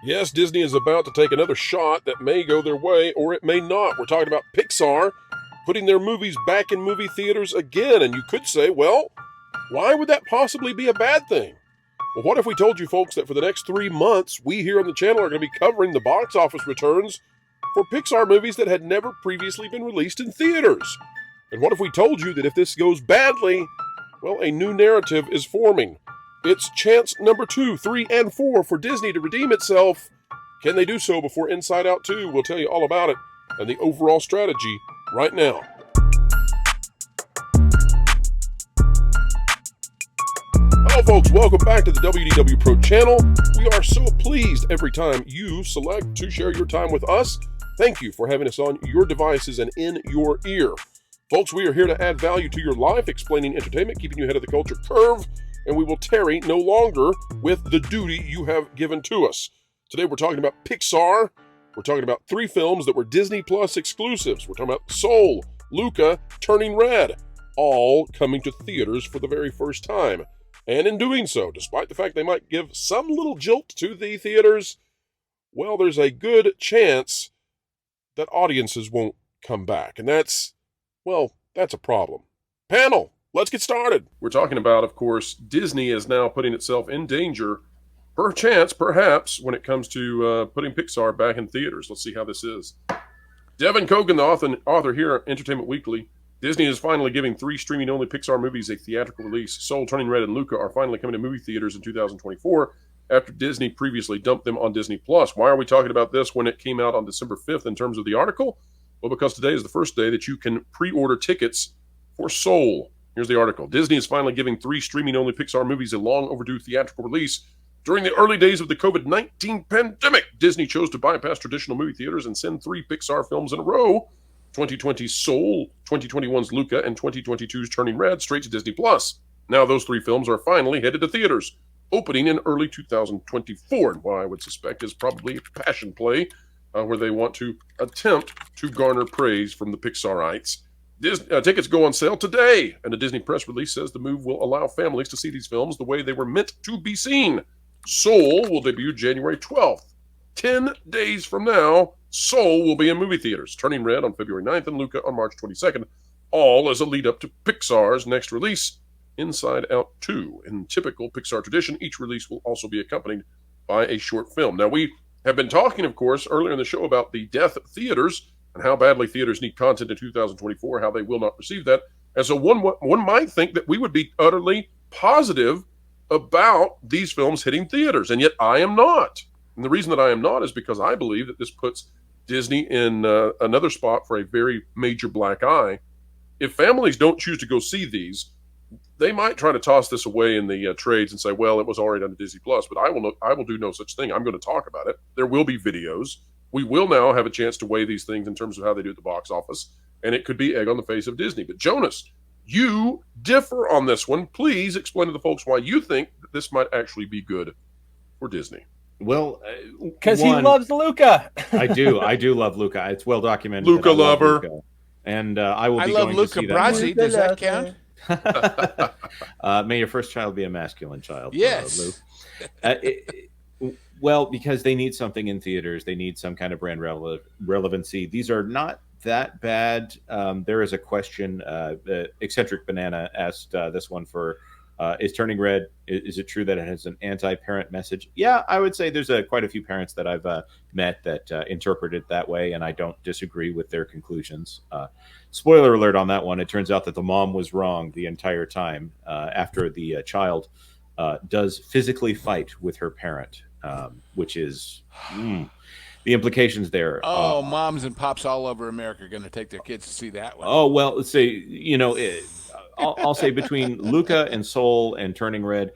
Yes, Disney is about to take another shot that may go their way or it may not. We're talking about Pixar putting their movies back in movie theaters again. And you could say, well, why would that possibly be a bad thing? Well, what if we told you folks that for the next 3 months, we here on the channel are going to be covering the box office returns for Pixar movies that had never previously been released in theaters? And what if we told you that if this goes badly, well, a new narrative is forming? It's chance number 2, 3, and 4 for Disney to redeem itself. Can they do so before Inside Out 2? We'll tell you all about it and the overall strategy right now. Hello folks, welcome back to the WDW Pro channel. We are so pleased every time you select to share your time with us. Thank you for having us on your devices and in your ear. Folks, we are here to add value to your life, explaining entertainment, keeping you ahead of the culture curve, and we will tarry no longer with the duty you have given to us. Today we're talking about Pixar. We're talking about 3 films that were Disney Plus exclusives. We're talking about Soul, Luca, Turning Red, all coming to theaters for the very first time. And in doing so, despite the fact they might give some little jolt to the theaters, well, there's a good chance that audiences won't come back. And that's a problem. Panel, let's get started. We're talking about, of course, Disney is now putting itself in danger, perhaps, when it comes to putting Pixar back in theaters. Let's see how this is. Devin Kogan, the author here at Entertainment Weekly. Disney is finally giving 3 streaming-only Pixar movies a theatrical release. Soul, Turning Red, and Luca are finally coming to movie theaters in 2024 after Disney previously dumped them on Disney+. Why are we talking about this when it came out on December 5th in terms of the article? Well, because today is the first day that you can pre-order tickets for Soul. Here's the article. Disney is finally giving 3 streaming-only Pixar movies a long-overdue theatrical release. During the early days of the COVID-19 pandemic, Disney chose to bypass traditional movie theaters and send 3 Pixar films in a row, 2020's Soul, 2021's Luca, and 2022's Turning Red, straight to Disney+. Now those 3 films are finally headed to theaters, opening in early 2024, and what I would suspect is probably a passion play where they want to attempt to garner praise from the Pixarites. Tickets go on sale today, and a Disney press release says the move will allow families to see these films the way they were meant to be seen. Soul will debut January 12th. 10 days from now, Soul will be in movie theaters, Turning Red on February 9th and Luca on March 22nd, all as a lead-up to Pixar's next release, Inside Out 2. In typical Pixar tradition, each release will also be accompanied by a short film. Now, we have been talking, of course, earlier in the show about the death of theaters and how badly theaters need content in 2024, how they will not receive that. And so one might think that we would be utterly positive about these films hitting theaters, and yet I am not. And the reason that I am not is because I believe that this puts Disney in another spot for a very major black eye. If families don't choose to go see these, they might try to toss this away in the trades and say, well, it was already on Disney Plus, but I will do no such thing. I'm going to talk about it. There will be videos. We will now have a chance to weigh these things in terms of how they do at the box office, and it could be egg on the face of Disney. But Jonas, you differ on this one. Please explain to the folks why you think that this might actually be good for Disney. Well, because he loves Luca. I do love Luca. It's well documented. Luca lover. Luca. And I will be love going Luca to see Brasi. Does that count? May your first child be a masculine child. Yes. Well, because they need something in theaters. They need some kind of brand relevancy. These are not that bad. There is a question. Eccentric Banana asked this one for, is Turning Red, is it true that it has an anti-parent message? Yeah, I would say there's quite a few parents that I've met that interpret it that way, and I don't disagree with their conclusions. Spoiler alert on that one. It turns out that the mom was wrong the entire time after the child does physically fight with her parent, which is the implications there. Oh, moms and pops all over America are going to take their kids to see that one. Oh, well, let's say, I'll say between Luca and Soul and Turning Red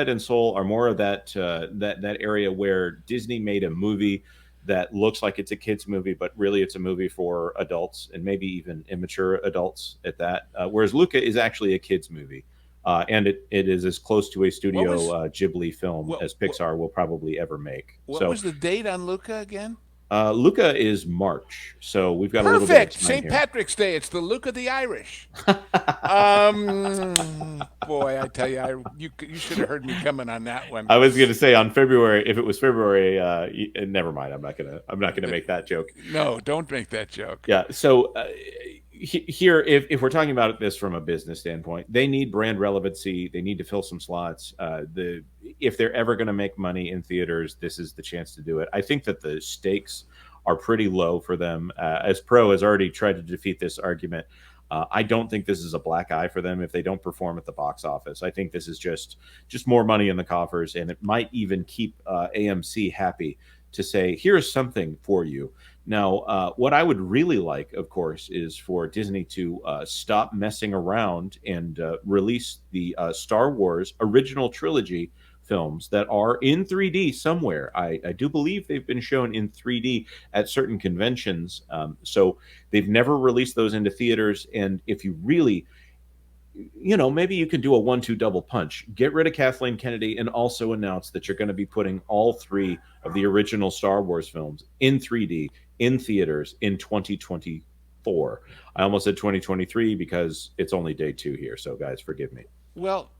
and Soul are more of that area where Disney made a movie that looks like it's a kid's movie, but really it's a movie for adults and maybe even immature adults at that. Whereas Luca is actually a kid's movie. And it is as close to a Studio Ghibli film as Pixar will probably ever make. What was the date on Luca again? Luca is March, so we've got a little bit Perfect. of time St. here. Patrick's Day. It's the Luca the Irish. Boy, I tell you, you should have heard me coming on that one. I was going to say on February, if it was February, never mind. I'm not gonna make that joke. No, don't make that joke. Yeah. So here, if we're talking about this from a business standpoint, they need brand relevancy. They need to fill some slots. If they're ever going to make money in theaters, this is the chance to do it. I think that the stakes are pretty low for them. As Pro has already tried to defeat this argument. I don't think this is a black eye for them if they don't perform at the box office. I think this is just more money in the coffers, and it might even keep AMC happy to say, here's something for you. Now, what I would really like, of course, is for Disney to stop messing around and release the Star Wars original trilogy films that are in 3D somewhere. I do believe they've been shown in 3D at certain conventions. So they've never released those into theaters. And if you really, maybe you can do a 1-2 double punch. Get rid of Kathleen Kennedy and also announce that you're going to be putting all 3 of the original Star Wars films in 3D in theaters in 2024. I almost said 2023 because it's only day 2 here. So guys, forgive me. Well,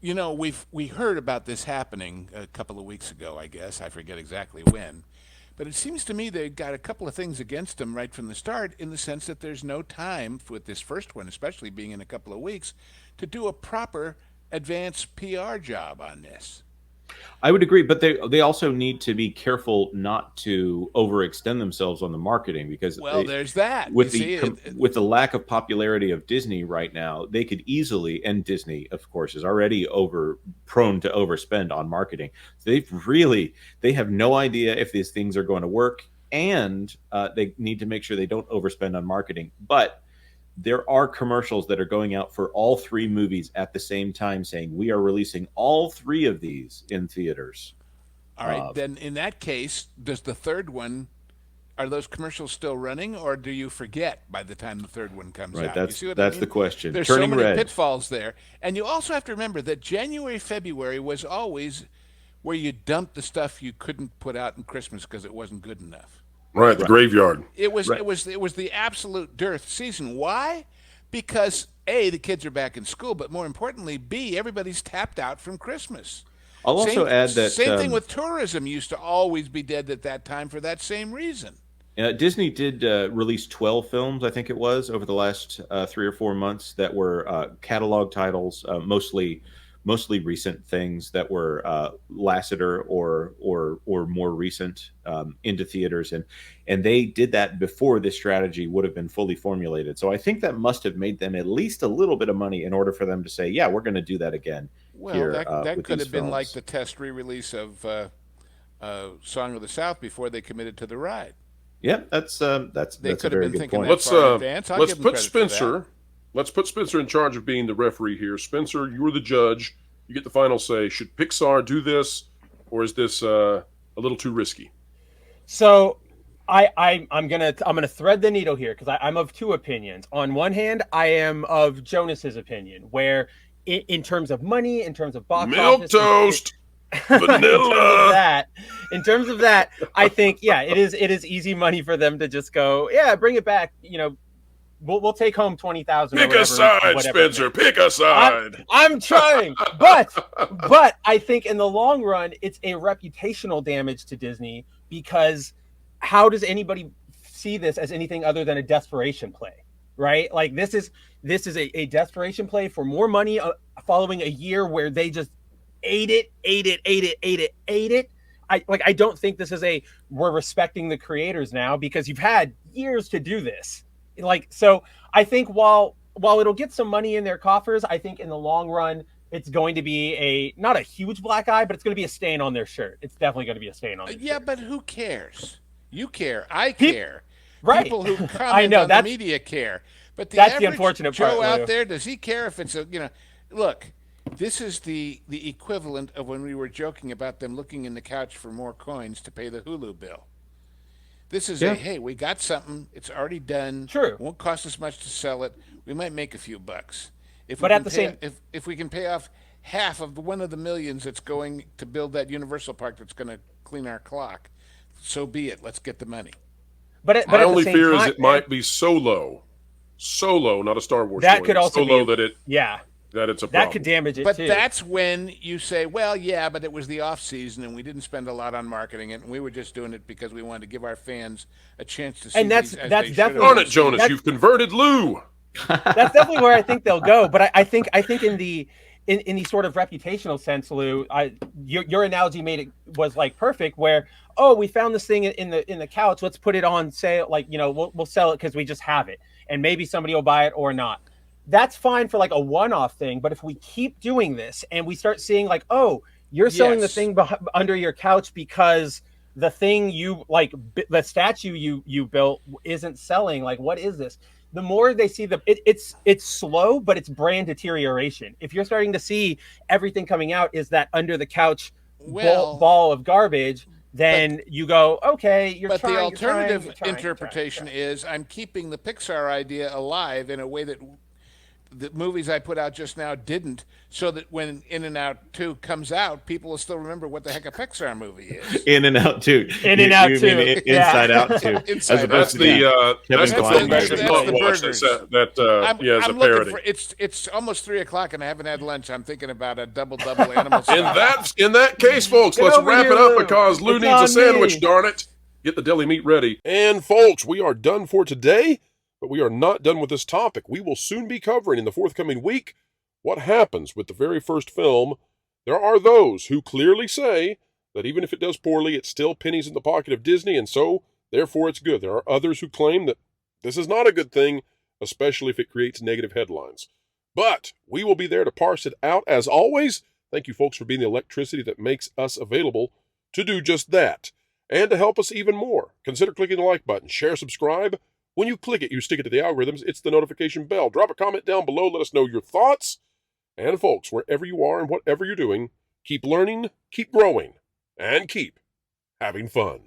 we heard about this happening a couple of weeks ago, I guess. I forget exactly when. But it seems to me they got a couple of things against them right from the start, in the sense that there's no time with this first one, especially being in a couple of weeks, to do a proper advanced PR job on this. I would agree, but they also need to be careful not to overextend themselves on the marketing, because there's that. With with the lack of popularity of Disney right now, they could easily, and Disney, of course, is already prone to overspend on marketing. So they have no idea if these things are going to work, and they need to make sure they don't overspend on marketing. But there are commercials that are going out for all 3 movies at the same time saying we are releasing all 3 of these in theaters. All right, then in that case, does the third one, are those commercials still running, or do you forget by the time the third one comes out? That's the question. There's Turning so many Red. pitfalls there. And you also have to remember that January, February was always where you dumped the stuff you couldn't put out in Christmas because it wasn't good enough. Right, the graveyard. It was the absolute dearth season. Why? Because A, the kids are back in school, but more importantly, B, everybody's tapped out from Christmas. I'll also add that same thing with tourism used to always be dead at that time for that same reason. Disney did release 12 films, I think it was, over the last 3 or 4 months that were catalog titles, mostly recent things that were Lasseter or more recent into theaters, and they did that before this strategy would have been fully formulated. So I think that must have made them at least a little bit of money in order for them to say, yeah, we're going to do that again. Well, that could have been like the test re-release of Song of the South before they committed to the ride. Yeah, that's a very good point. Let's put Spencer. Let's put Spencer in charge of being the referee here. Spencer, you're the judge. You get the final say. Should Pixar do this, or is this a little too risky? So, I'm gonna thread the needle here because I'm of 2 opinions. On one hand, I am of Jonas's opinion, where in terms of money, in terms of box office, toast, vanilla. In terms of that, I think it is easy money for them to just go, bring it back. We'll take home 20,000. Pick a side, Spencer. Pick a side. I'm trying, but I think in the long run, it's a reputational damage to Disney, because how does anybody see this as anything other than a desperation play, right? Like this is a desperation play for more money following a year where they just ate it. I don't think this is we're respecting the creators now because you've had years to do this. So I think while it'll get some money in their coffers, I think in the long run, it's going to be not a huge black eye, but it's going to be a stain on their shirt. It's definitely going to be a stain on their shirt. Yeah, but who cares? You care. I care. Right. People who comment on the media care. But that's the unfortunate part. Joe out there, does he care if it's look, this is the equivalent of when we were joking about them looking in the couch for more coins to pay the Hulu bill. This is hey, we got something. It's already done. Sure. It won't cost us much to sell it. We might make a few bucks. If we can pay off half of one of the millions that's going to build that Universal Park that's going to clean our clock, so be it. Let's get the money. But my only fear is it might be Solo, not a Star Wars. That could also Solo be that it. Yeah. That it's a problem. That could damage it, but too. That's when you say, well, yeah, but it was the off season and we didn't spend a lot on marketing it, and we were just doing it because we wanted to give our fans a chance to see. And that's definitely. Darn it, Jonas, you've converted Lou. That's definitely where I think they'll go. But I think in the sort of reputational sense, Lou, your analogy was like perfect. Where we found this thing in the couch, let's put it on sale. Like, we'll sell it because we just have it, and maybe somebody will buy it or not. That's fine for like a one-off thing, but if we keep doing this and we start seeing like, you're selling the thing under your couch because the thing the statue you built isn't selling, like, what is this? The more they see it's slow, but it's brand deterioration. If you're starting to see everything coming out is that under the couch ball of garbage, then you go, okay, you're trying. But the alternative interpretation is I'm keeping the Pixar idea alive in a way that the movies I put out just now didn't, so that when In and Out 2 comes out, people will still remember what the heck a Pixar movie is. In and Out 2. Inside Out 2. That's the film that should not watch as a parody. It's almost 3:00 and I haven't had lunch. I'm thinking about a double animal style. In that case, folks, let's wrap it up because Lou needs a sandwich, darn it. Get the deli meat ready. And folks, we are done for today. But we are not done with this topic. We will soon be covering in the forthcoming week what happens with the very first film. There are those who clearly say that even if it does poorly, it's still pennies in the pocket of Disney, and so, therefore, it's good. There are others who claim that this is not a good thing, especially if it creates negative headlines. But we will be there to parse it out. As always, thank you, folks, for being the electricity that makes us available to do just that. And to help us even more, consider clicking the like button, share, subscribe. When you click it, you stick it to the algorithms. It's the notification bell. Drop a comment down below. Let us know your thoughts. And folks, wherever you are and whatever you're doing, keep learning, keep growing, and keep having fun.